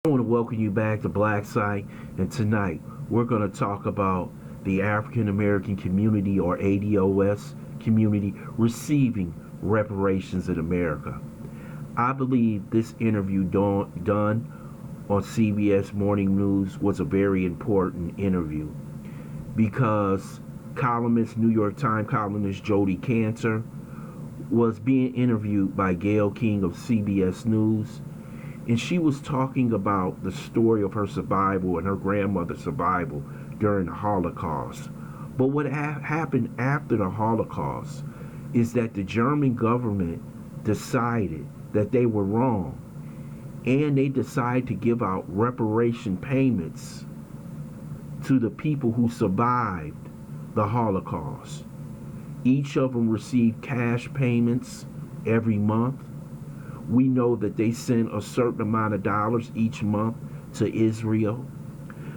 I want to welcome you back to Black Site, and tonight we're going to talk about the African American community, or ADOS community, receiving reparations in America. I believe this interview done on CBS Morning News was a very important interview because New York Times columnist Jodi Kantor was being interviewed by Gayle King of CBS News, and she was talking about the story of her survival and her grandmother's survival during the Holocaust. But what happened after the Holocaust is that the German government decided that they were wrong, and they decided to give out reparation payments to the people who survived the Holocaust. Each of them received cash payments every month. We know that they send a certain amount of dollars each month to Israel.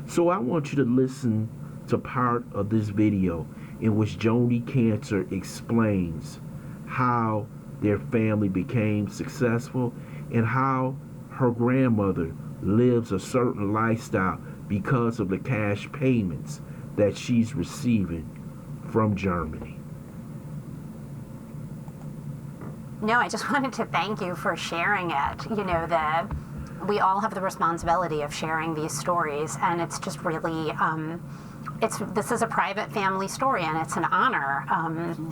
So I want you to listen to part of this video in which Jodi Kantor explains how their family became successful and how her grandmother lives a certain lifestyle because of the cash payments that she's receiving from Germany. No, I just wanted to thank you for sharing it. You know, we all have the responsibility of sharing these stories, and it's just really, this is a private family story, and it's an honor.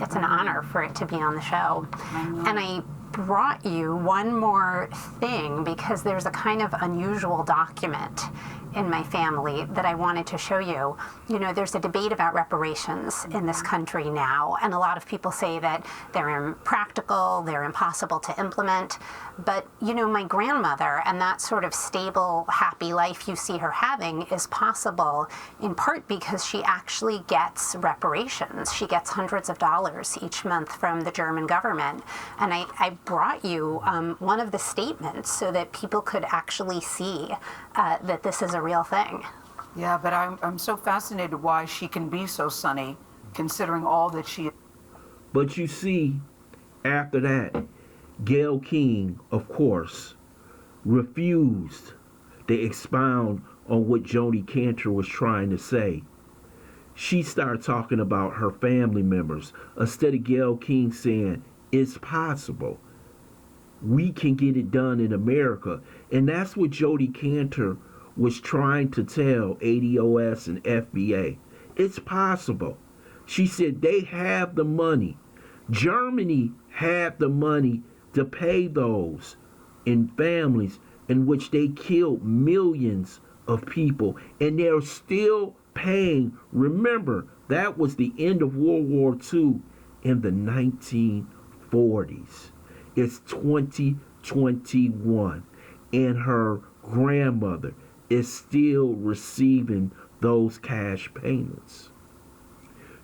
It's an honor for it to be on the show. And I brought you one more thing because there's a kind of unusual document in my family that I wanted to show you. You know, there's a debate about reparations in this country now, and a lot of people say that they're impractical, they're impossible to implement. But, you know, my grandmother and that sort of stable, happy life you see her having is possible in part because she actually gets reparations. She gets hundreds of dollars each month from the German government. And I brought you one of the statements so that people could actually see that this is a real thing. Yeah, but I'm so fascinated why she can be so sunny, considering all that she... But you see, after that, Gayle King, of course, refused to expound on what Jodi Kantor was trying to say. She started talking about her family members instead of Gayle King saying, it's possible. We can get it done in America. And that's what Jodi Kantor was trying to tell ADOS and FBA. It's possible. She said they have the money. Germany had the money to pay those in families in which they killed millions of people, and they're still paying. Remember, that was the end of World War II in the 1940s. It's 2021, and her grandmother is still receiving those cash payments.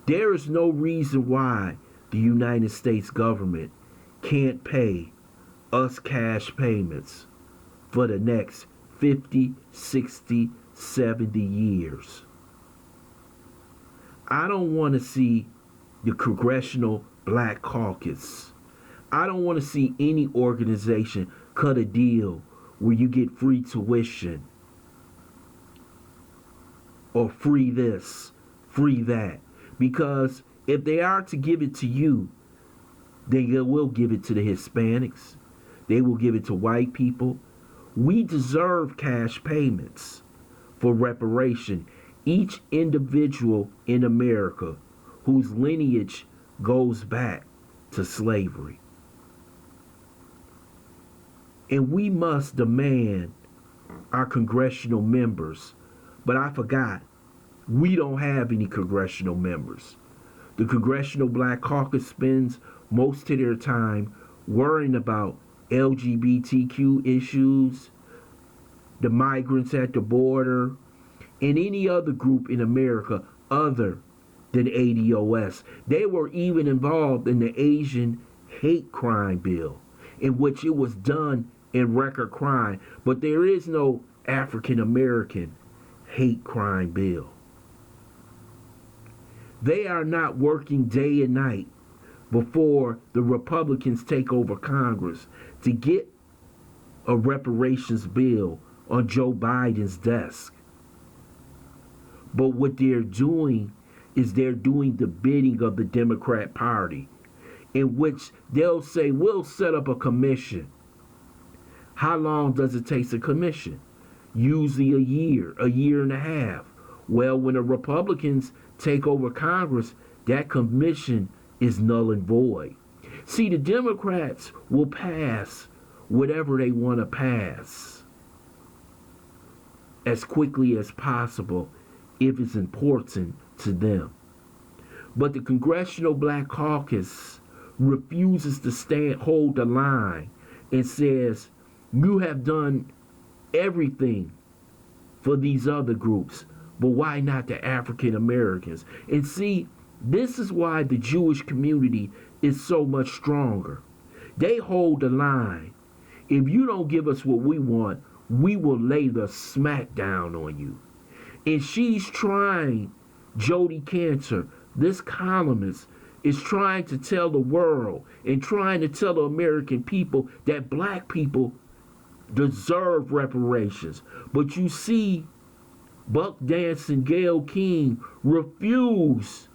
There is no reason why the United States government can't pay us cash payments for the next 50, 60, 70 years. I don't want to see the Congressional Black Caucus. I don't want to see any organization cut a deal where you get free tuition or free this, free that. Because if they are to give it to you, they will give it to the Hispanics. They will give it to white people. We deserve cash payments for reparation. Each individual in America whose lineage goes back to slavery. And we must demand our congressional members. But I forgot, we don't have any congressional members. The Congressional Black Caucus spends most of their time worrying about LGBTQ issues, the migrants at the border, and any other group in America other than ADOS. They were even involved in the Asian hate crime bill, in which it was done in record crime. But there is no African American hate crime bill. They are not working day and night before the Republicans take over Congress to get a reparations bill on Joe Biden's desk. But what they're doing is they're doing the bidding of the Democrat Party, in which they'll say, we'll set up a commission. How long does it take a commission? Usually a year and a half. Well, when the Republicans take over Congress, that commission is null and void. See, the Democrats will pass whatever they want to pass as quickly as possible if it's important to them. But the Congressional Black Caucus refuses to hold the line and says, you have done everything for these other groups, but why not the African Americans? And see, this is why the Jewish community is so much stronger. They hold the line. If you don't give us what we want, we will lay the smack down on you. And she's trying, Jodi Cantor, this columnist, is trying to tell the world and trying to tell the American people that black people deserve reparations. But you see, Buck Dance and Gayle King refuse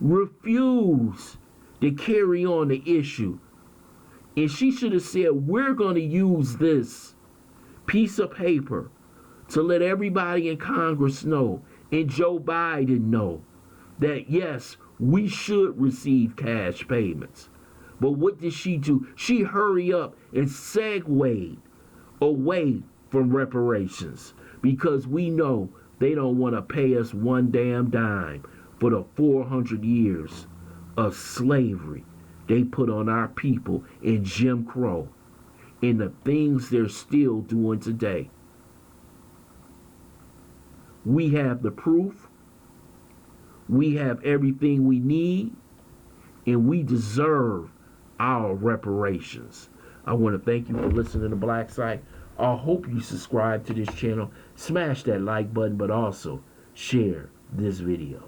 to carry on the issue. And she should have said, we're going to use this piece of paper to let everybody in Congress know, and Joe Biden know, that yes, we should receive cash payments. But what did she do? She hurried up and segued away from reparations, because we know they don't want to pay us one damn dime for the 400 years of slavery they put on our people in Jim Crow and the things they're still doing today. We have the proof. We have everything we need, and we deserve our reparations. I want to thank you for listening to Black Site. I hope you subscribe to this channel. Smash that like button, but also share this video.